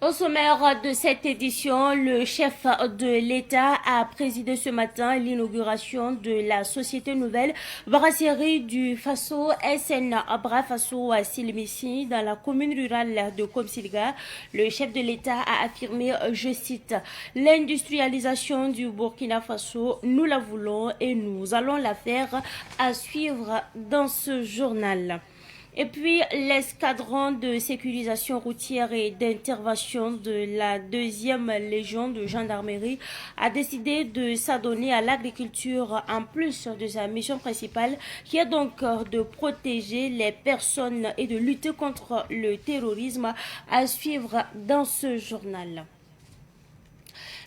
Au sommaire de cette édition, le chef de l'État a présidé ce matin l'inauguration de la société nouvelle brasserie du Faso SN Abra Faso à Silmissi dans la commune rurale de Komsilga. Le chef de l'État a affirmé, je cite, l'industrialisation du Burkina Faso, nous la voulons et nous allons la faire, à suivre dans ce journal. Et puis, l'escadron de sécurisation routière et d'intervention de la 2e Légion de gendarmerie a décidé de s'adonner à l'agriculture en plus de sa mission principale, qui est donc de protéger les personnes et de lutter contre le terrorisme, à suivre dans ce journal.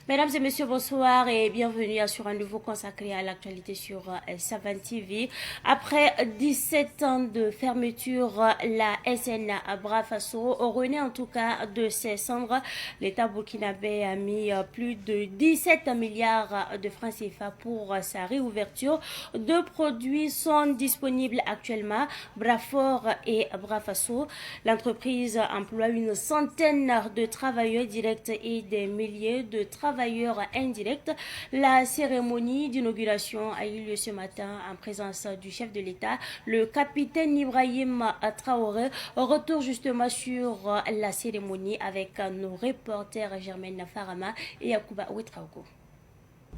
Mesdames et messieurs, bonsoir et bienvenue sur un nouveau consacré à l'actualité sur Savan TV. Après 17 ans de fermeture, la SN Abra Faso renaît en tout cas de ses cendres. L'État burkinabé a mis plus de 17 milliards de francs CFA pour sa réouverture. 2 produits sont disponibles actuellement, Brafort et Brafaso. L'entreprise emploie une centaine de travailleurs directs et des milliers de travailleurs indirects. La cérémonie d'inauguration a eu lieu ce matin en présence du chef de l'État, le capitaine Ibrahim Traoré. Retour justement sur la cérémonie avec nos reporters Germaine Farama et Yakuba Ouetraogo.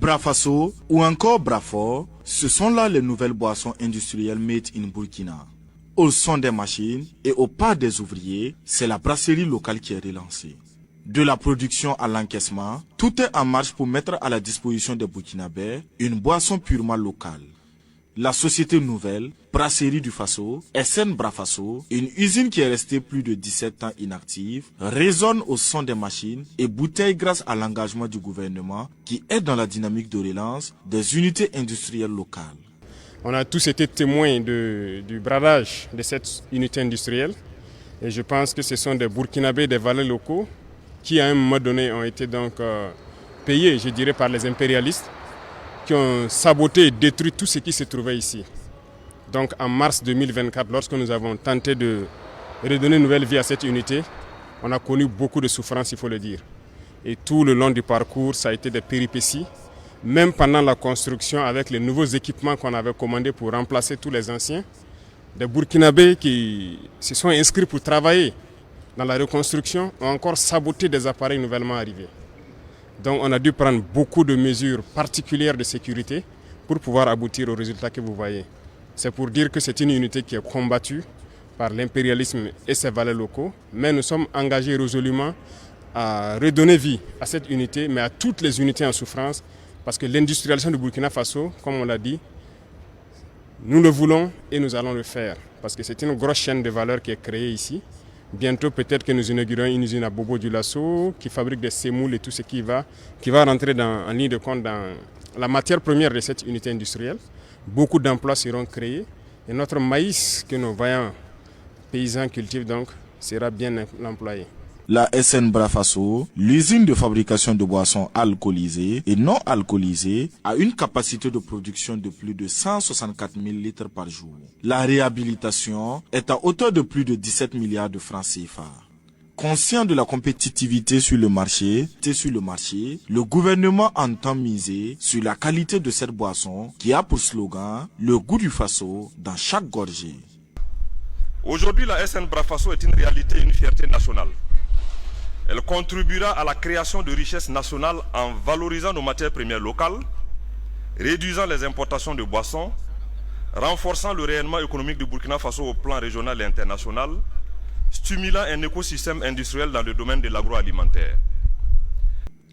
Brafaso ou encore Brafort, ce sont là les nouvelles boissons industrielles made in Burkina. Au son des machines et au pas des ouvriers, c'est la brasserie locale qui est relancée. De la production à l'encaissement, tout est en marche pour mettre à la disposition des Burkinabés une boisson purement locale. La société nouvelle, Brasserie du Faso, SN Brafaso, une usine qui est restée plus de 17 ans inactive, résonne au son des machines et bouteille grâce à l'engagement du gouvernement qui est dans la dynamique de relance des unités industrielles locales. On a tous été témoins du bradage de cette unité industrielle et je pense que ce sont des Burkinabés, des valets locaux qui à un moment donné ont été donc payés, je dirais, par les impérialistes qui ont saboté et détruit tout ce qui se trouvait ici. Donc en mars 2024, lorsque nous avons tenté de redonner une nouvelle vie à cette unité, on a connu beaucoup de souffrances, il faut le dire. Et tout le long du parcours, ça a été des péripéties. Même pendant la construction, avec les nouveaux équipements qu'on avait commandés pour remplacer tous les anciens, des Burkinabés qui se sont inscrits pour travailler dans la reconstruction ont encore saboté des appareils nouvellement arrivés. Donc on a dû prendre beaucoup de mesures particulières de sécurité pour pouvoir aboutir au résultat que vous voyez. C'est pour dire que c'est une unité qui est combattue par l'impérialisme et ses valets locaux, mais nous sommes engagés résolument à redonner vie à cette unité, mais à toutes les unités en souffrance, parce que l'industrialisation du Burkina Faso, comme on l'a dit, nous le voulons et nous allons le faire, parce que c'est une grosse chaîne de valeur qui est créée ici. Bientôt, peut-être que nous inaugurons une usine à Bobo du Lasso qui fabrique des sémoules et tout ce qui va rentrer en ligne de compte dans la matière première de cette unité industrielle. Beaucoup d'emplois seront créés et notre maïs que nos vaillants paysans cultivent donc sera bien employé. La SN Brafaso, l'usine de fabrication de boissons alcoolisées et non alcoolisées, a une capacité de production de plus de 164 000 litres par jour. La réhabilitation est à hauteur de plus de 17 milliards de francs CFA. Conscient de la compétitivité sur le marché, le gouvernement entend miser sur la qualité de cette boisson qui a pour slogan « Le goût du Faso dans chaque gorgée ». Aujourd'hui, la SN Brafaso est une réalité et une fierté nationale. Elle contribuera à la création de richesses nationales en valorisant nos matières premières locales, réduisant les importations de boissons, renforçant le rayonnement économique du Burkina Faso au plan régional et international, stimulant un écosystème industriel dans le domaine de l'agroalimentaire.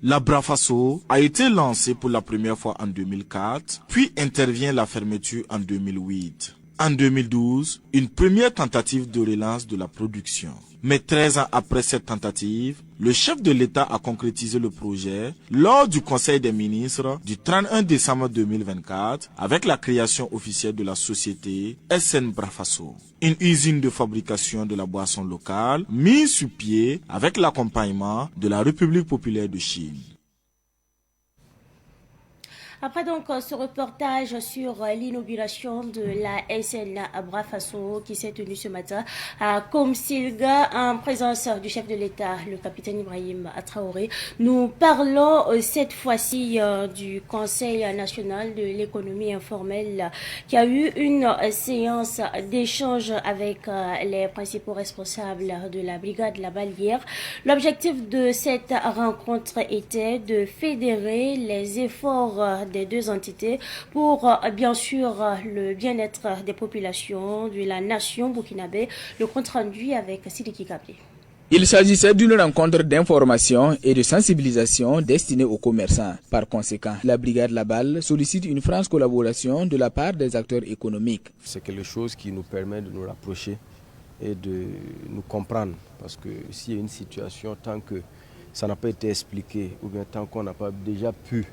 La Brafaso a été lancée pour la première fois en 2004, puis intervient la fermeture en 2008. En 2012, une première tentative de relance de la production. Mais 13 ans après cette tentative, le chef de l'État a concrétisé le projet lors du Conseil des ministres du 31 décembre 2024 avec la création officielle de la société SN Brafaso, une usine de fabrication de la boisson locale mise sur pied avec l'accompagnement de la République populaire de Chine. Après donc ce reportage sur l'inauguration de la SN Abra Faso qui s'est tenue ce matin à Komsilga en présence du chef de l'État, le capitaine Ibrahim Traoré, nous parlons cette fois-ci du Conseil national de l'économie informelle qui a eu une séance d'échange avec les principaux responsables de la brigade La Balle hier. L'objectif de cette rencontre était de fédérer les efforts des deux entités pour bien sûr le bien-être des populations de la nation burkinabé. Le compte rendu avec Sidiki Kabé. Il s'agissait d'une rencontre d'information et de sensibilisation destinée aux commerçants. Par conséquent, la brigade La Balle sollicite une franche collaboration de la part des acteurs économiques. C'est quelque chose qui nous permet de nous rapprocher et de nous comprendre. Parce que s'il y a une situation, tant que ça n'a pas été expliqué, ou bien tant qu'on n'a pas déjà pu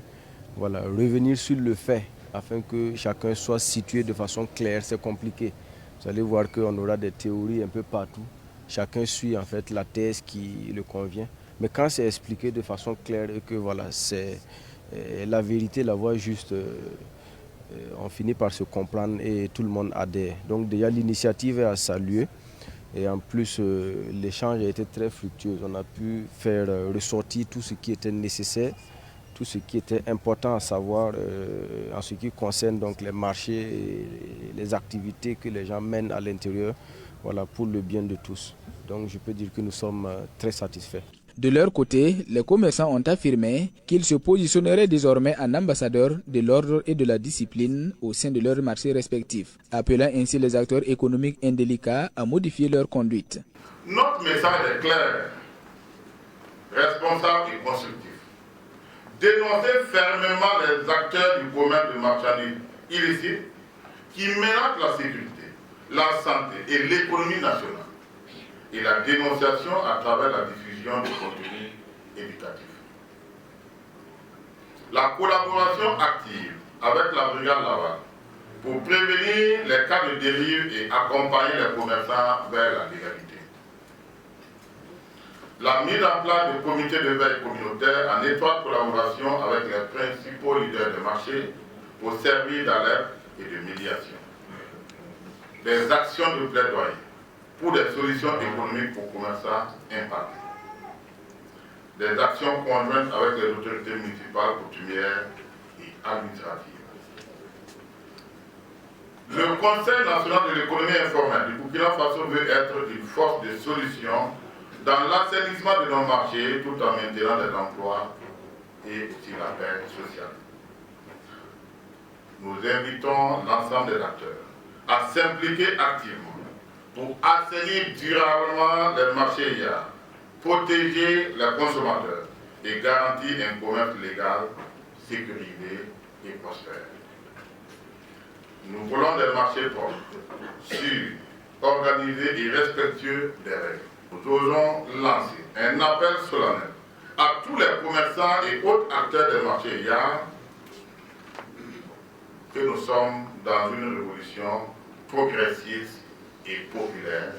revenir sur le fait, afin que chacun soit situé de façon claire, c'est compliqué. Vous allez voir qu'on aura des théories un peu partout. Chacun suit en fait la thèse qui le convient. Mais quand c'est expliqué de façon claire et que c'est la vérité, la voie juste, on finit par se comprendre et tout le monde adhère. Donc déjà l'initiative est à saluer. Et en plus, l'échange a été très fructueux. On a pu faire ressortir tout ce qui était nécessaire, tout ce qui était important à savoir en ce qui concerne donc les marchés et les activités que les gens mènent à l'intérieur pour le bien de tous. Donc je peux dire que nous sommes très satisfaits. De leur côté, les commerçants ont affirmé qu'ils se positionneraient désormais en ambassadeurs de l'ordre et de la discipline au sein de leurs marchés respectifs, appelant ainsi les acteurs économiques indélicats à modifier leur conduite. Notre message est clair, responsable et constructif. Dénoncer fermement les acteurs du commerce de marchandises illicites qui menacent la sécurité, la santé et l'économie nationale. Et la dénonciation à travers la diffusion de contenu éducatif. La collaboration active avec la brigade La Balle pour prévenir les cas de dérive et accompagner les commerçants vers la légalité. La mise en place de comités de veille communautaire en étroite collaboration avec les principaux leaders de marché pour servir d'alerte et de médiation. Des actions de plaidoyer pour des solutions économiques pour commerçants impactés. Des actions conjointes avec les autorités municipales, coutumières et administratives. Le Conseil national de l'économie informelle du Burkina Faso veut être une force de solution dans l'assainissement de nos marchés tout en maintenant des emplois et aussi la paix sociale. Nous invitons l'ensemble des acteurs à s'impliquer activement pour assainir durablement les marchés IA, protéger les consommateurs et garantir un commerce légal, sécurisé et prospère. Nous voulons des marchés propres, sûrs, organisés et respectueux des règles. Nous osons lancer un appel solennel à tous les commerçants et autres acteurs des marchés IA que nous sommes dans une révolution progressiste et populaire.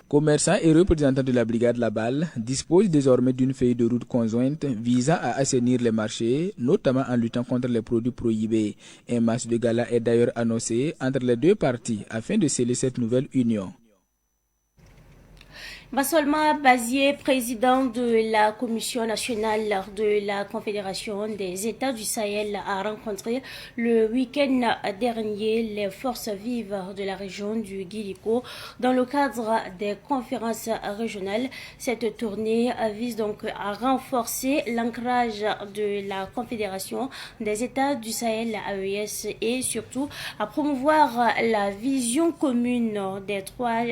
Commerçants et représentants de la brigade La Balle disposent désormais d'une feuille de route conjointe visant à assainir les marchés, notamment en luttant contre les produits prohibés. Un match de gala est d'ailleurs annoncé entre les deux parties afin de sceller cette nouvelle union. Bassolma Bazié, président de la Commission nationale de la Confédération des États du Sahel, a rencontré le week-end dernier les forces vives de la région du Guirico dans le cadre des conférences régionales. Cette tournée vise donc à renforcer l'ancrage de la Confédération des États du Sahel, AES, et surtout à promouvoir la vision commune des trois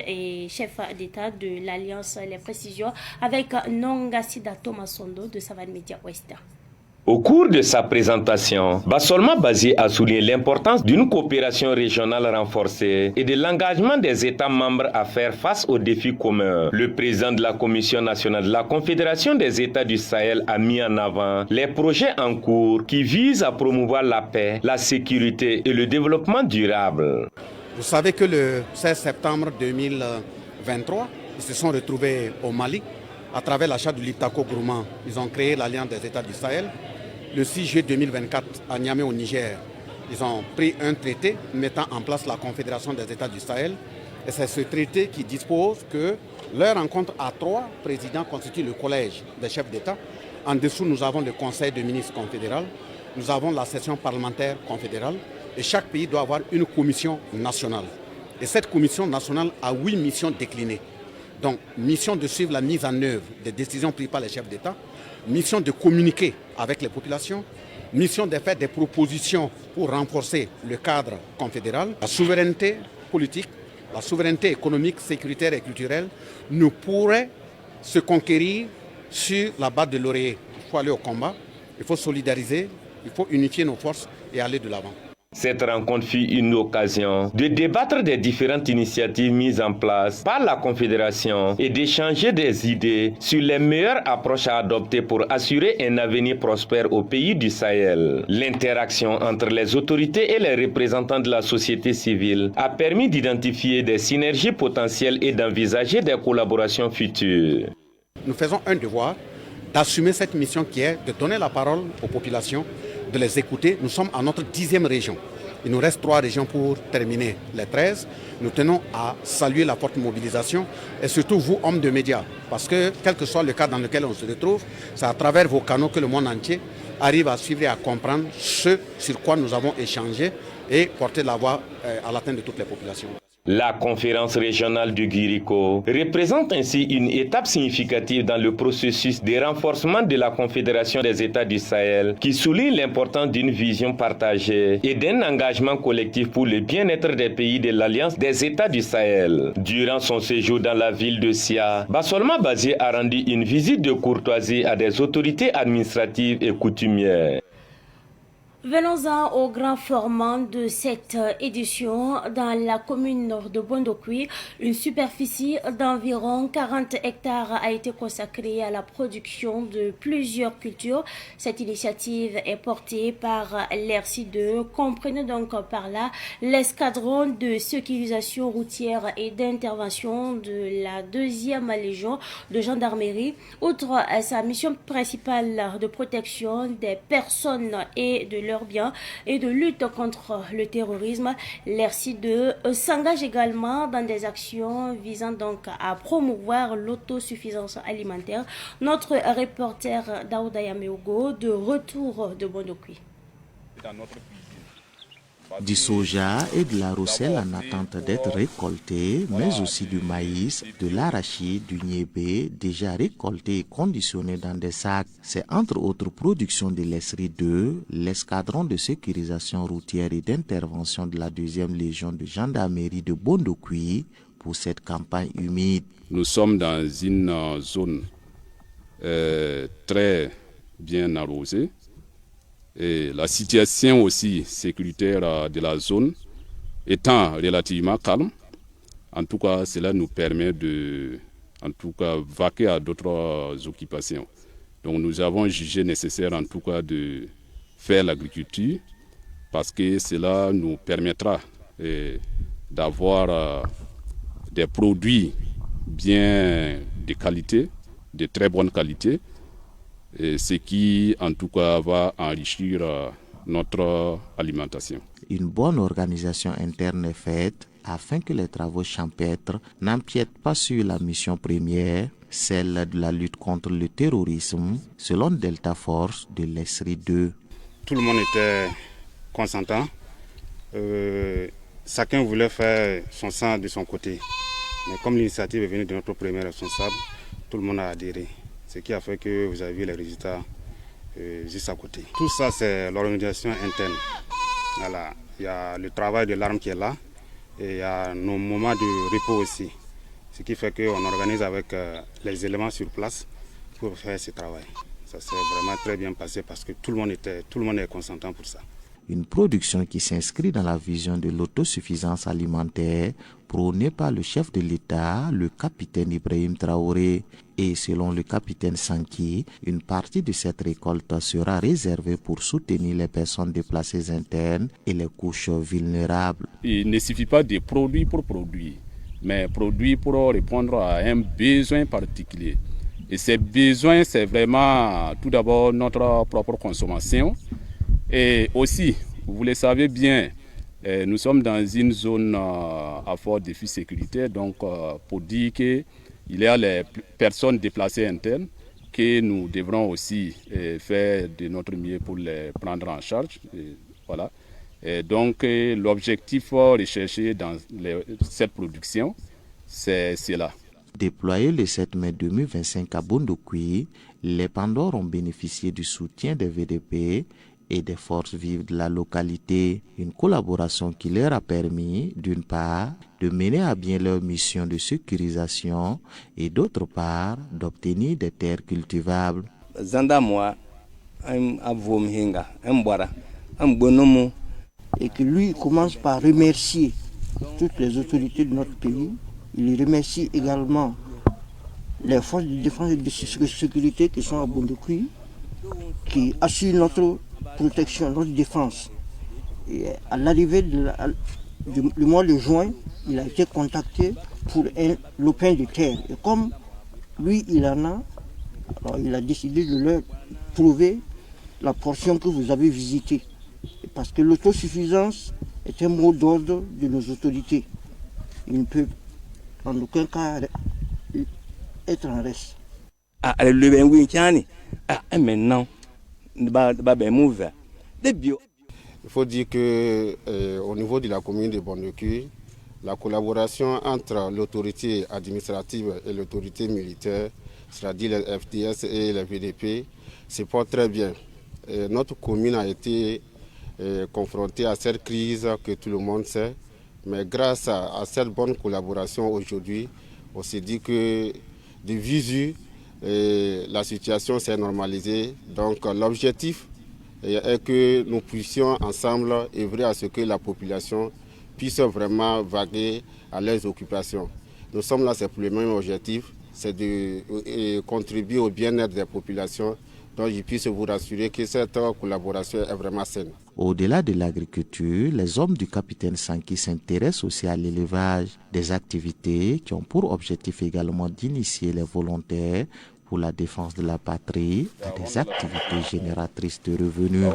chefs d'État de l'Alliance. Les précisions avec Nonga Sida Thomas Sondo de Savane Media Ouest. Au cours de sa présentation, Bassolma Bazié a souligné l'importance d'une coopération régionale renforcée et de l'engagement des États membres à faire face aux défis communs. Le président de la Commission nationale de la Confédération des États du Sahel a mis en avant les projets en cours qui visent à promouvoir la paix, la sécurité et le développement durable. Vous savez que le 16 septembre 2023, ils se sont retrouvés au Mali à travers l'achat du Liptako Gourmand. Ils ont créé l'Alliance des États du Sahel le 6 juillet 2024 à Niamey au Niger, ils ont pris un traité mettant en place la Confédération des États du Sahel. Et c'est ce traité qui dispose que leur rencontre à 3 présidents constitue le collège des chefs d'État. En dessous, nous avons le Conseil de ministres confédéral, nous avons la session parlementaire confédérale et chaque pays doit avoir une commission nationale. Et cette commission nationale a 8 missions déclinées. Donc, mission de suivre la mise en œuvre des décisions prises par les chefs d'État, mission de communiquer avec les populations, mission de faire des propositions pour renforcer le cadre confédéral, la souveraineté politique, la souveraineté économique, sécuritaire et culturelle ne pourrait se conquérir sur la base de l'oreiller. Il faut aller au combat, il faut solidariser, il faut unifier nos forces et aller de l'avant. Cette rencontre fut une occasion de débattre des différentes initiatives mises en place par la Confédération et d'échanger des idées sur les meilleures approches à adopter pour assurer un avenir prospère au pays du Sahel. L'interaction entre les autorités et les représentants de la société civile a permis d'identifier des synergies potentielles et d'envisager des collaborations futures. Nous faisons un devoir d'assumer cette mission qui est de donner la parole aux populations, de les écouter. Nous sommes à notre 10e région. Il nous reste 3 régions pour terminer les 13. Nous tenons à saluer la forte mobilisation et surtout vous, hommes de médias, parce que quel que soit le cas dans lequel on se retrouve, c'est à travers vos canaux que le monde entier arrive à suivre et à comprendre ce sur quoi nous avons échangé et porter la voix à l'atteinte de toutes les populations. La conférence régionale du Guirico représente ainsi une étape significative dans le processus de renforcement de la Confédération des États du Sahel qui souligne l'importance d'une vision partagée et d'un engagement collectif pour le bien-être des pays de l'Alliance des États du Sahel. Durant son séjour dans la ville de Sia, Bassolma Bazié a rendu une visite de courtoisie à des autorités administratives et coutumières. Venons-en au grand formant de cette édition dans la commune nord de Bondokwi. Une superficie d'environ 40 hectares a été consacrée à la production de plusieurs cultures. Cette initiative est portée par l'RC2, comprenant donc par là l'escadron de sécurisation routière et d'intervention de la 2e Légion de gendarmerie. Outre sa mission principale de protection des personnes et de leurs biens et de lutte contre le terrorisme, l'RC2 s'engage également dans des actions visant donc à promouvoir l'autosuffisance alimentaire. Notre reporter Daouda Yameogo de retour de Bondokwi. Du soja et de la rousselle en attente d'être récoltés, mais aussi du maïs, de l'arachide, du niébé, déjà récolté et conditionné dans des sacs. C'est entre autres productions de l'ESRI-2, l'escadron de sécurisation routière et d'intervention de la 2e Légion de gendarmerie de Bondokwi pour cette campagne humide. Nous sommes dans une zone très bien arrosée. Et la situation aussi sécuritaire de la zone étant relativement calme, en tout cas cela nous permet de vaquer à d'autres occupations. Donc nous avons jugé nécessaire en tout cas de faire l'agriculture parce que cela nous permettra d'avoir des produits bien de qualité, de très bonne qualité. Et ce qui, en tout cas, va enrichir notre alimentation. Une bonne organisation interne est faite afin que les travaux champêtres n'empiètent pas sur la mission première, celle de la lutte contre le terrorisme, selon Delta Force de l'ESRI-2. Tout le monde était consentant. Chacun voulait faire son sang de son côté. Mais comme l'initiative est venue de notre premier responsable, tout le monde a adhéré. Ce qui a fait que vous avez vu les résultats juste à côté. Tout ça, c'est l'organisation interne. Voilà. Il y a le travail de l'arme qui est là et il y a nos moments de repos aussi. Ce qui fait qu'on organise avec les éléments sur place pour faire ce travail. Ça s'est vraiment très bien passé parce que tout le monde est consentant pour ça. Une production qui s'inscrit dans la vision de l'autosuffisance alimentaire prônée par le chef de l'État, le capitaine Ibrahim Traoré. Et selon le capitaine Sanki, une partie de cette récolte sera réservée pour soutenir les personnes déplacées internes et les couches vulnérables. Il ne suffit pas de produire pour produire, mais produire pour répondre à un besoin particulier. Et ces besoins, c'est vraiment tout d'abord notre propre consommation. Et aussi, vous le savez bien, nous sommes dans une zone à fort défi sécuritaire. Donc, pour dire qu'il y a les personnes déplacées internes que nous devrons aussi faire de notre mieux pour les prendre en charge. Voilà. Et donc, l'objectif recherché dans cette production, c'est cela. Déployés le 7 mai 2025 à Bondoukoui, les Pandores ont bénéficié du soutien des VDP et des forces vives de la localité. Une collaboration qui leur a permis, d'une part, de mener à bien leur mission de sécurisation et d'autre part, d'obtenir des terres cultivables. Et que lui commence par remercier toutes les autorités de notre pays. Il remercie également les forces de défense et de sécurité qui sont à Bondoukoui, qui assurent notre protection, notre défense. Et à l'arrivée du mois de juin, il a été contacté pour un lopin de terre. Et comme lui, il en a, alors il a décidé de leur prouver la portion que vous avez visitée. Parce que l'autosuffisance est un mot d'ordre de nos autorités. Il ne peut en aucun cas être en reste. Il faut dire qu'au niveau de la commune de Bondoukoui, la collaboration entre l'autorité administrative et l'autorité militaire, c'est-à-dire les FDS et les VDP, se porte très bien. Et notre commune a été confrontée à cette crise que tout le monde sait, mais grâce à cette bonne collaboration aujourd'hui, on s'est dit que de visu, la situation s'est normalisée. Donc l'objectif est que nous puissions ensemble œuvrer à ce que la population puisse vraiment vaguer à leurs occupations. Nous sommes là, c'est pour le même objectif, c'est de contribuer au bien-être des populations. Donc je puisse vous rassurer que cette collaboration est vraiment saine. Au-delà de l'agriculture, les hommes du capitaine Sankey s'intéressent aussi à l'élevage, des activités qui ont pour objectif également d'initier les volontaires pour la défense de la patrie à des activités génératrices de revenus.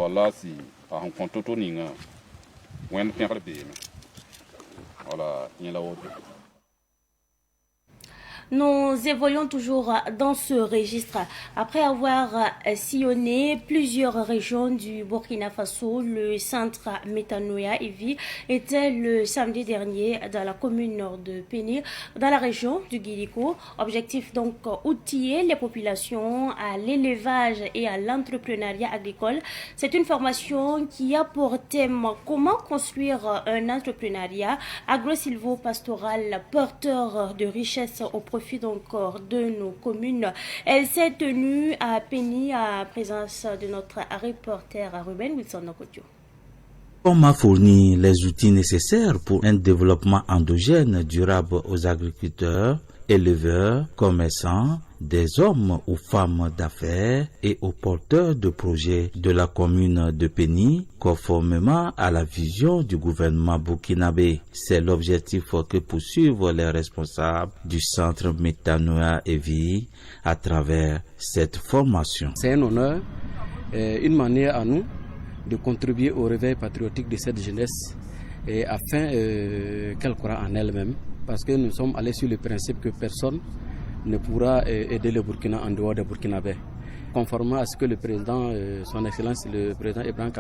Nous évoluons toujours dans ce registre. Après avoir sillonné plusieurs régions du Burkina Faso, le centre Metanoia Evi était le samedi dernier dans la commune nord de Péni, dans la région du Guirico. Objectif donc outiller les populations à l'élevage et à l'entrepreneuriat agricole. C'est une formation qui a pour thème comment construire un entrepreneuriat agro-silvo-pastoral porteur de richesses au profit donc de nos communes. Elle s'est tenue à Péni à présence de notre reporter Ruben Wilson Nokotio. On m'a fourni les outils nécessaires pour un développement endogène durable aux agriculteurs, éleveurs, commerçants, des hommes ou femmes d'affaires et aux porteurs de projets de la commune de Péni, conformément à la vision du gouvernement burkinabé. C'est l'objectif que poursuivent les responsables du centre Metanoia Evi à travers cette formation. C'est un honneur, une manière à nous de contribuer au réveil patriotique de cette jeunesse et afin qu'elle croie en elle-même, parce que nous sommes allés sur le principe que personne ne pourra aider le Burkina en dehors des Burkinabés. Conformément à ce que le président, son excellence, le président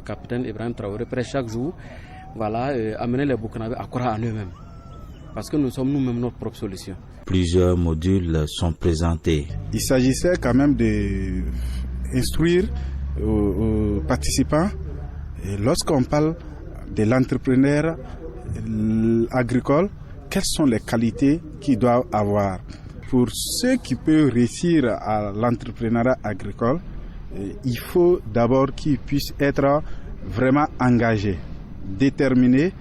capitaine Ibrahim Traoré, prêche chaque jour, voilà, amener les Burkinabés à croire en eux-mêmes. Parce que nous sommes nous-mêmes notre propre solution. Plusieurs modules sont présentés. Il s'agissait quand même d'instruire aux participants, et lorsqu'on parle de l'entrepreneur agricole, quelles sont les qualités qu'ils doivent avoir. Pour ceux qui peuvent réussir à l'entrepreneuriat agricole, il faut d'abord qu'ils puissent être vraiment engagés, déterminés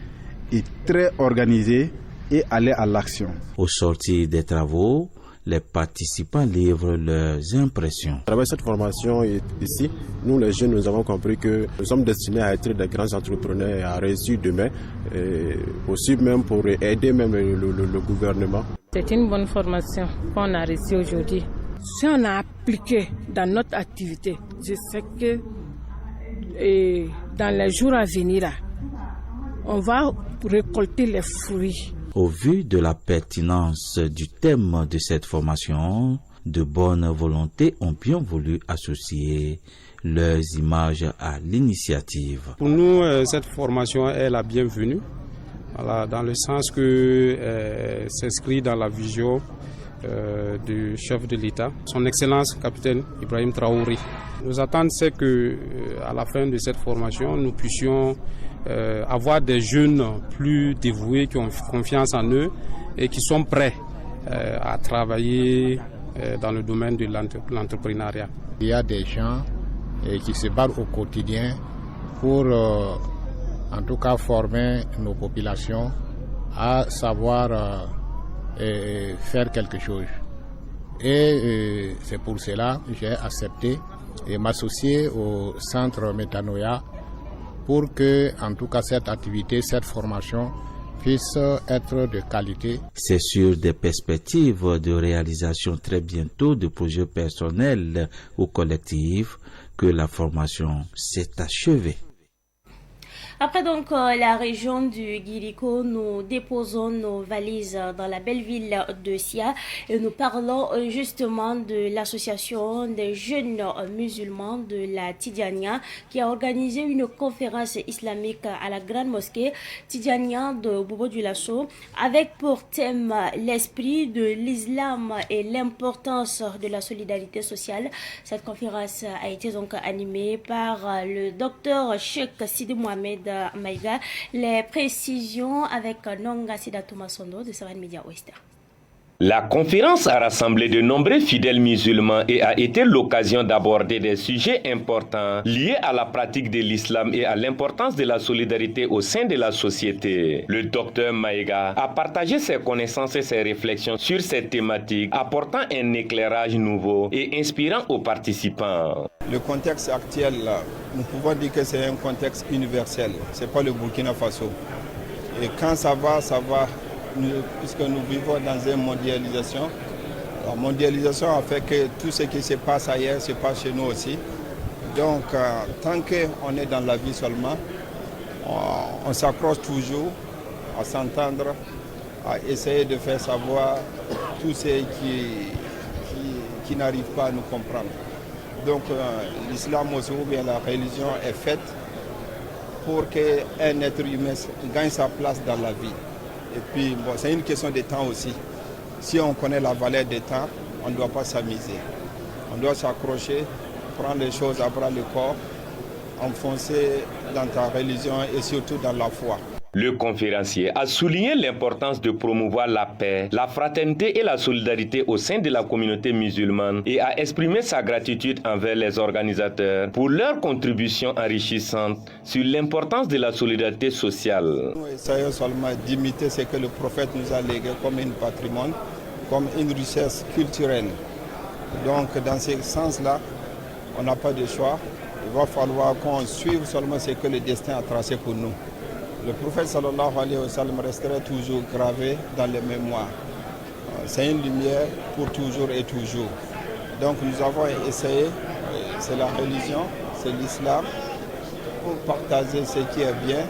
et très organisés et aller à l'action. Au sortir des travaux, les participants livrent leurs impressions. À travers cette formation ici, nous les jeunes, nous avons compris que nous sommes destinés à être des grands entrepreneurs et à réussir demain, et aussi même pour aider même le gouvernement. C'est une bonne formation qu'on a reçue aujourd'hui. Si on a appliqué dans notre activité, je sais que dans les jours à venir, là, on va récolter les fruits. Au vu de la pertinence du thème de cette formation, de bonnes volontés ont bien voulu associer leurs images à l'initiative. Pour nous, cette formation est la bienvenue, voilà, dans le sens que s'inscrit dans la vision du chef de l'État, son Excellence capitaine Ibrahim Traoré. Nos attentes, c'est que à la fin de cette formation, nous puissions avoir des jeunes plus dévoués, qui ont confiance en eux et qui sont prêts à travailler dans le domaine de l'entrepreneuriat. Il y a des gens qui se battent au quotidien pour en tout cas former nos populations à savoir faire quelque chose. Et c'est pour cela que j'ai accepté et m'associer au centre Metanoia pour que, en tout cas, cette activité, cette formation puisse être de qualité. C'est sur des perspectives de réalisation très bientôt de projets personnels ou collectifs que la formation s'est achevée. Après donc la région du Guirico, nous déposons nos valises dans la belle ville de Sia et nous parlons justement de l'association des jeunes musulmans de la Tidjania qui a organisé une conférence islamique à la grande mosquée Tidjania de Bobo-Dioulasso avec pour thème l'esprit de l'islam et l'importance de la solidarité sociale. Cette conférence a été donc animée par le docteur Cheikh Sidi Mohamed Maïga. Les précisions avec Nonga Sida Thomasondo de Savan Media Ouest. La conférence a rassemblé de nombreux fidèles musulmans et a été l'occasion d'aborder des sujets importants liés à la pratique de l'islam et à l'importance de la solidarité au sein de la société. Le docteur Maïga a partagé ses connaissances et ses réflexions sur cette thématique, apportant un éclairage nouveau et inspirant aux participants. Le contexte actuel, nous pouvons dire que c'est un contexte universel. Ce n'est pas le Burkina Faso. Et quand ça va, puisque nous vivons dans une mondialisation. La mondialisation a fait que tout ce qui se passe ailleurs se passe chez nous aussi. Donc, tant qu'on est dans la vie seulement, on s'accroche toujours à s'entendre, à essayer de faire savoir tous ceux qui n'arrivent pas à nous comprendre. Donc, l'islam aussi, ou bien la religion est faite pour qu'un être humain gagne sa place dans la vie. Et puis, bon, c'est une question de temps aussi. Si on connaît la valeur des temps, on ne doit pas s'amuser. On doit s'accrocher, prendre les choses à bras le corps, enfoncer dans ta religion et surtout dans la foi. Le conférencier a souligné l'importance de promouvoir la paix, la fraternité et la solidarité au sein de la communauté musulmane et a exprimé sa gratitude envers les organisateurs pour leur contribution enrichissante sur l'importance de la solidarité sociale. Nous essayons seulement d'imiter ce que le prophète nous a légué comme un patrimoine, comme une richesse culturelle. Donc dans ce sens-là, on n'a pas de choix. Il va falloir qu'on suive seulement ce que le destin a tracé pour nous. Le prophète sallallahu alayhi wa sallam resterait toujours gravé dans les mémoires. C'est une lumière pour toujours et toujours. Donc nous avons essayé, c'est la religion, c'est l'islam, pour partager ce qui est bien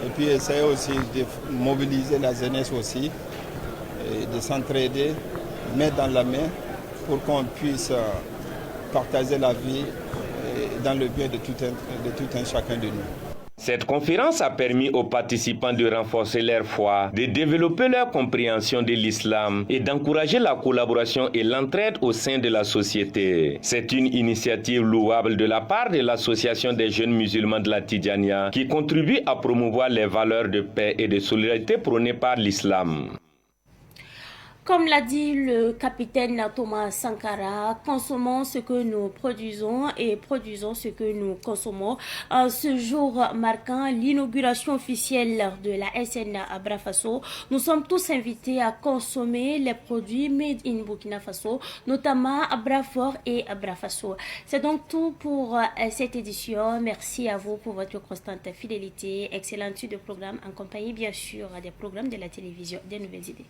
et puis essayer aussi de mobiliser la jeunesse aussi, et de s'entraider, main dans la main, pour qu'on puisse partager la vie dans le bien de tout un chacun de nous. Cette conférence a permis aux participants de renforcer leur foi, de développer leur compréhension de l'islam et d'encourager la collaboration et l'entraide au sein de la société. C'est une initiative louable de la part de l'Association des jeunes musulmans de la Tidjania qui contribue à promouvoir les valeurs de paix et de solidarité prônées par l'islam. Comme l'a dit le capitaine Thomas Sankara, consommons ce que nous produisons et produisons ce que nous consommons. Ce jour marquant l'inauguration officielle de la SN à Brafaso, nous sommes tous invités à consommer les produits made in Burkina Faso, notamment à Brafort et à Brafaso. C'est donc tout pour cette édition. Merci à vous pour votre constante fidélité. Excellente suite de programmes en compagnie bien sûr des programmes de la télévision des nouvelles idées.